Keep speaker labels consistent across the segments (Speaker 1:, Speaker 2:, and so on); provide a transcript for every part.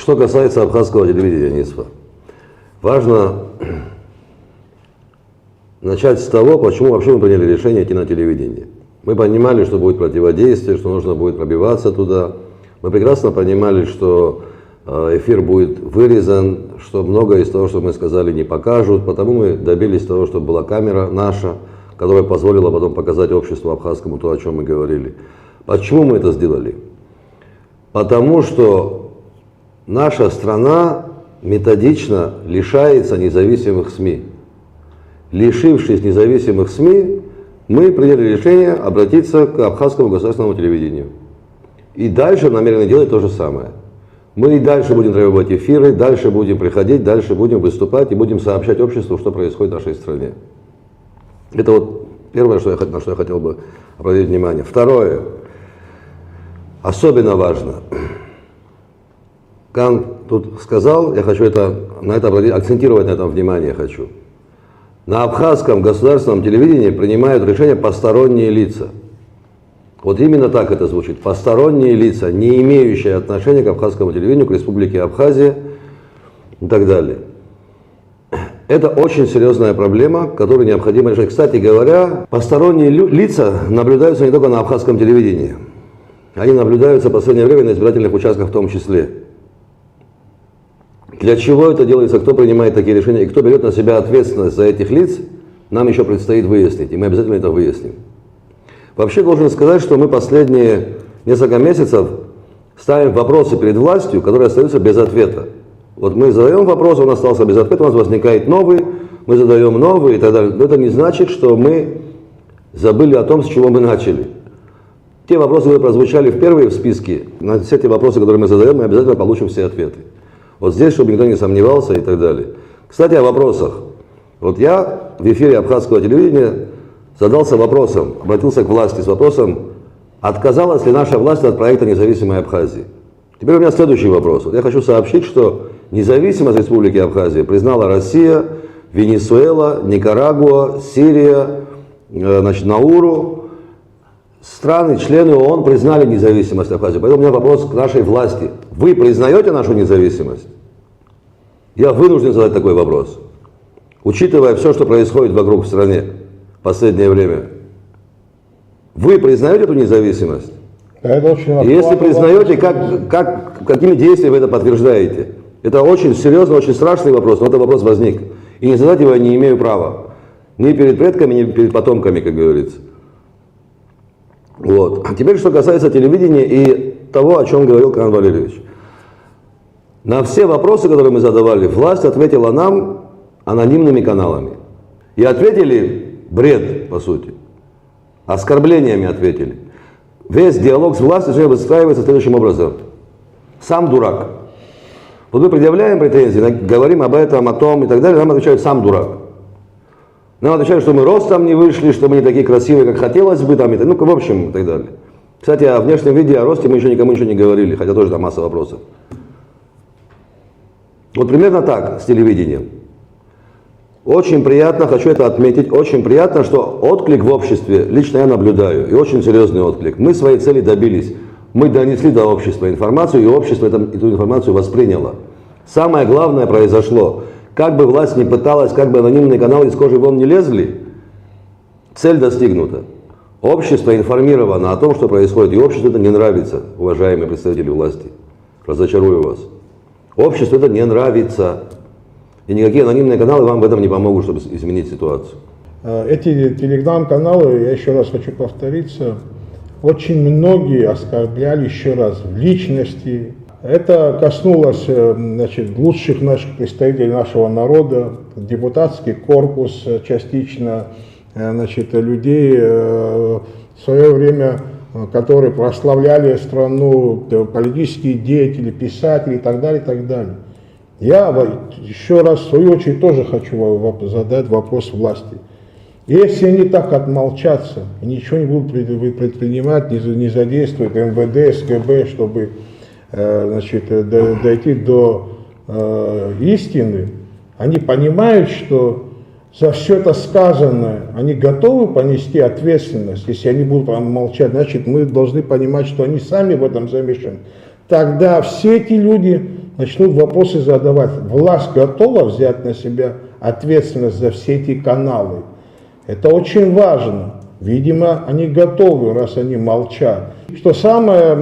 Speaker 1: Что касается абхазского телевидения, НИСФа, важно начать с того, почему вообще мы приняли решение идти на телевидение. Мы понимали, что будет противодействие, что нужно будет пробиваться туда. Мы прекрасно понимали, что эфир будет вырезан, что многое из того, что мы сказали, не покажут. Потому мы добились того, чтобы была камера наша, которая позволила потом показать обществу абхазскому то, о чем мы говорили. Почему мы это сделали? Потому что наша страна методично лишается независимых СМИ. Лишившись независимых СМИ, мы приняли решение обратиться к абхазскому государственному телевидению. И дальше намерены делать то же самое. Мы и дальше будем требовать эфиры, дальше будем приходить, дальше будем выступать и будем сообщать обществу, что происходит в нашей стране. Это вот первое, на что я хотел бы обратить внимание. Второе, особенно важно. Кан тут сказал, я хочу акцентировать на этом внимание хочу. На абхазском государственном телевидении принимают решения посторонние лица. Вот именно так это звучит. Посторонние лица, не имеющие отношения к абхазскому телевидению, к республике Абхазия и так далее. Это очень серьезная проблема, которую необходимо решать. Кстати говоря, посторонние лица наблюдаются не только на абхазском телевидении. Они наблюдаются в последнее время на избирательных участках в том числе. Для чего это делается, кто принимает такие решения и кто берет на себя ответственность за этих лиц, нам еще предстоит выяснить, и мы обязательно это выясним. Вообще должен сказать, что мы последние несколько месяцев ставим вопросы перед властью, которые остаются без ответа. Вот мы задаем вопрос, он остался без ответа, у нас возникает новый, мы задаем новый и так далее. Но это не значит, что мы забыли о том, с чего мы начали. Те вопросы, которые прозвучали в первые в списке, на все те вопросы, которые мы задаем, мы обязательно получим все ответы. Вот здесь, чтобы никто не сомневался и так далее. Кстати, о вопросах. Вот я в эфире абхазского телевидения задался вопросом, обратился к власти с вопросом, отказалась ли наша власть от проекта независимой Абхазии. Теперь у меня следующий вопрос. Вот я хочу сообщить, что независимость Республики Абхазия признала Россия, Венесуэла, Никарагуа, Сирия, Науру. Страны, члены ООН признали независимость Абхазии. Поэтому у меня вопрос к нашей власти. Вы признаете нашу независимость? Я вынужден задать такой вопрос. Учитывая все, что происходит вокруг в стране в последнее время. Вы признаете эту независимость?
Speaker 2: Это очень
Speaker 1: и если признаете, какими действиями вы это подтверждаете? Это очень серьезный, очень страшный вопрос, но этот вопрос возник. И не задать его я не имею права. Ни перед предками, ни перед потомками, как говорится. Вот. Теперь, что касается телевидения и того, о чем говорил Кан Валерьевич. На все вопросы, которые мы задавали, власть ответила нам анонимными каналами. И ответили бред, по сути. Оскорблениями ответили. Весь диалог с властью сегодня выстраивается следующим образом. Сам дурак. Вот мы предъявляем претензии, говорим об этом, о том и так далее, нам отвечают сам дурак. Нам отвечают, что мы ростом не вышли, что мы не такие красивые, как хотелось бы, там, и так, ну, в общем, и так далее. Кстати, о внешнем виде, о росте мы еще никому ничего не говорили, хотя тоже там масса вопросов. Вот примерно так с телевидением. Очень приятно, хочу это отметить, очень приятно, что отклик в обществе лично я наблюдаю, и очень серьезный отклик. Мы своей цели добились, мы донесли до общества информацию, и общество эту информацию восприняло. Самое главное произошло. Как бы власть ни пыталась, как бы анонимные каналы из кожи вон не лезли, цель достигнута. Общество информировано о том, что происходит, и обществу это не нравится, уважаемые представители власти. Разочарую вас. Обществу это не нравится. И никакие анонимные каналы вам в этом не помогут, чтобы изменить ситуацию.
Speaker 2: Эти телеграм-каналы, я еще раз хочу повториться, очень многие оскорбляли еще раз в личности. Это коснулось, значит, лучших наших представителей нашего народа, депутатский корпус частично, значит, людей в свое время, которые прославляли страну, политические деятели, писатели и так далее, и так далее. Я еще раз, в свою очередь, тоже хочу задать вопрос власти. Если они так отмолчатся, и ничего не будут предпринимать, не задействуют МВД, СКБ, чтобы, значит, дойти до истины, они понимают, что за все это сказанное они готовы понести ответственность. Если они будут молчать, значит, мы должны понимать, что они сами в этом замешаны. Тогда все эти люди начнут вопросы задавать. Власть готова взять на себя ответственность за все эти каналы? Это очень важно. Видимо, они готовы, раз они молчат. Что самое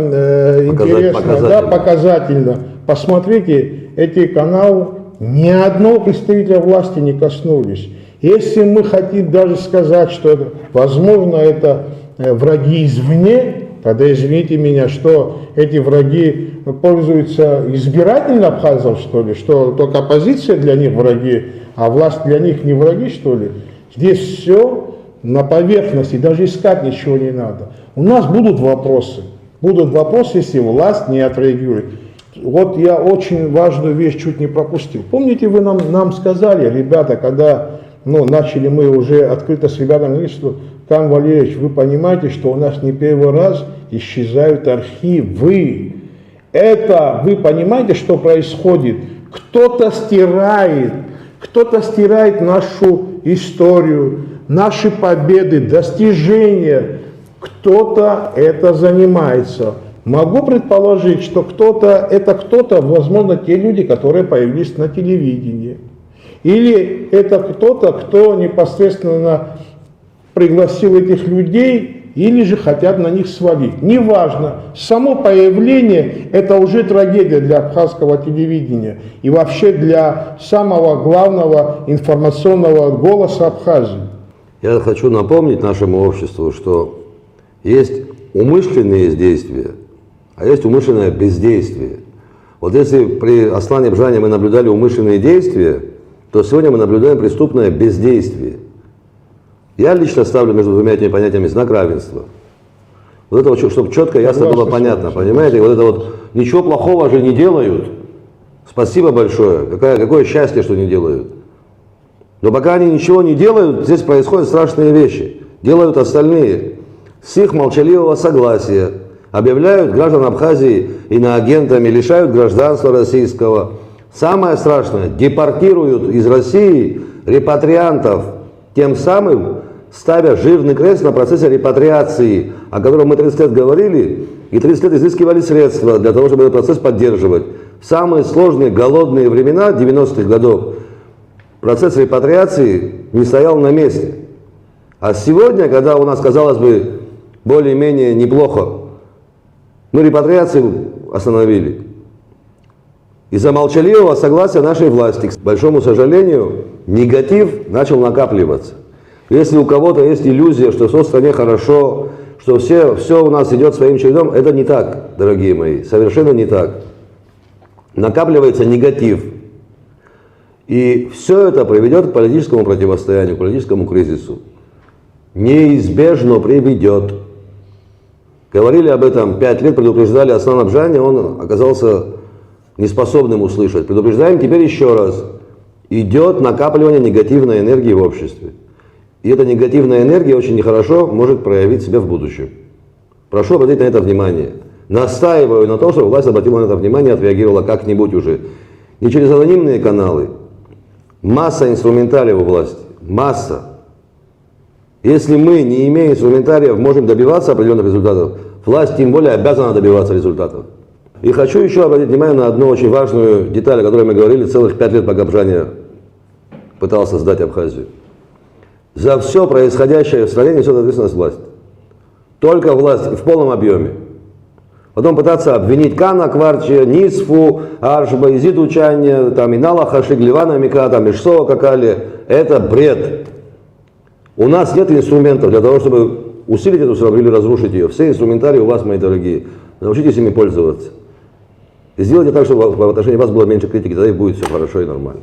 Speaker 2: интересное, показательно, посмотрите, эти каналы ни одного представителя власти не коснулись. Если мы хотим даже сказать, что это, возможно, это враги извне, тогда извините меня, что эти враги пользуются избирательно абхазов, что ли, что только оппозиция для них враги, а власть для них не враги, что ли. Здесь все на поверхности, даже искать ничего не надо. У нас будут вопросы, если власть не отреагирует. Вот я очень важную вещь чуть не пропустил. Помните, вы нам сказали, ребята, когда начали мы уже открыто с ребятами говорить, что Кам Валерьевич, вы понимаете, что у нас не первый раз исчезают архивы. Это, вы понимаете, что происходит? Кто-то стирает нашу историю, наши победы, достижения. Кто-то это занимается. Могу предположить, что кто-то, возможно, те люди, которые появились на телевидении. Или это кто-то, кто непосредственно пригласил этих людей, или же хотят на них свалить. Неважно. Само появление – это уже трагедия для абхазского телевидения и вообще для самого главного информационного голоса Абхазии.
Speaker 1: Я хочу напомнить нашему обществу, что есть умышленные действия, а есть умышленное бездействие. Вот если при Аслане Бжане мы наблюдали умышленные действия, то сегодня мы наблюдаем преступное бездействие. Я лично ставлю между двумя этими понятиями знак равенства. Вот это вот, чтобы четко, ясно было понятно, понимаете? Вот это вот, ничего плохого же не делают. Спасибо большое, какое счастье, что не делают. Но пока они ничего не делают, здесь происходят страшные вещи. Делают остальные. С их молчаливого согласия объявляют граждан Абхазии иноагентами, лишают гражданства российского. Самое страшное, депортируют из России репатриантов, тем самым ставя жирный крест на процессе репатриации, о котором мы 30 лет говорили, и 30 лет изыскивали средства для того, чтобы этот процесс поддерживать. В самые сложные голодные времена 90-х годов процесс репатриации не стоял на месте. А сегодня, когда у нас, казалось бы, более-менее неплохо, мы репатриацию остановили. Из-за молчаливого согласия нашей власти, к большому сожалению, негатив начал накапливаться. Если у кого-то есть иллюзия, что все в стране хорошо, что все у нас идет своим чередом, это не так, дорогие мои, совершенно не так. Накапливается негатив. И все это приведет к политическому противостоянию, к политическому кризису. Неизбежно приведет. Говорили об этом 5 лет, предупреждали Аслана Бжане, он оказался неспособным услышать. Предупреждаем теперь еще раз. Идет накапливание негативной энергии в обществе. И эта негативная энергия очень нехорошо может проявить себя в будущем. Прошу обратить на это внимание. Настаиваю на том, чтобы власть обратила на это внимание, отреагировала как-нибудь уже. Не через анонимные каналы. Масса инструментариев у власти. Масса. Если мы, не имея инструментариев, можем добиваться определенных результатов, власть тем более обязана добиваться результатов. И хочу еще обратить внимание на одну очень важную деталь, о которой мы говорили целых 5 лет, пока Бжане пытался сдать Абхазию. За все происходящее в стране несет ответственность власть. Только власть в полном объеме. Потом пытаться обвинить Кана Кварче, Нисфу, Аршба, Изиду Чанье, там, Инала Хашиг, Ливана Мика, там, Ишсова Какали. Это бред. У нас нет инструментов для того, чтобы усилить эту страну или разрушить ее. Все инструментарии у вас, мои дорогие. Научитесь ими пользоваться. И сделайте так, чтобы в отношении вас было меньше критики, тогда и будет все хорошо и нормально.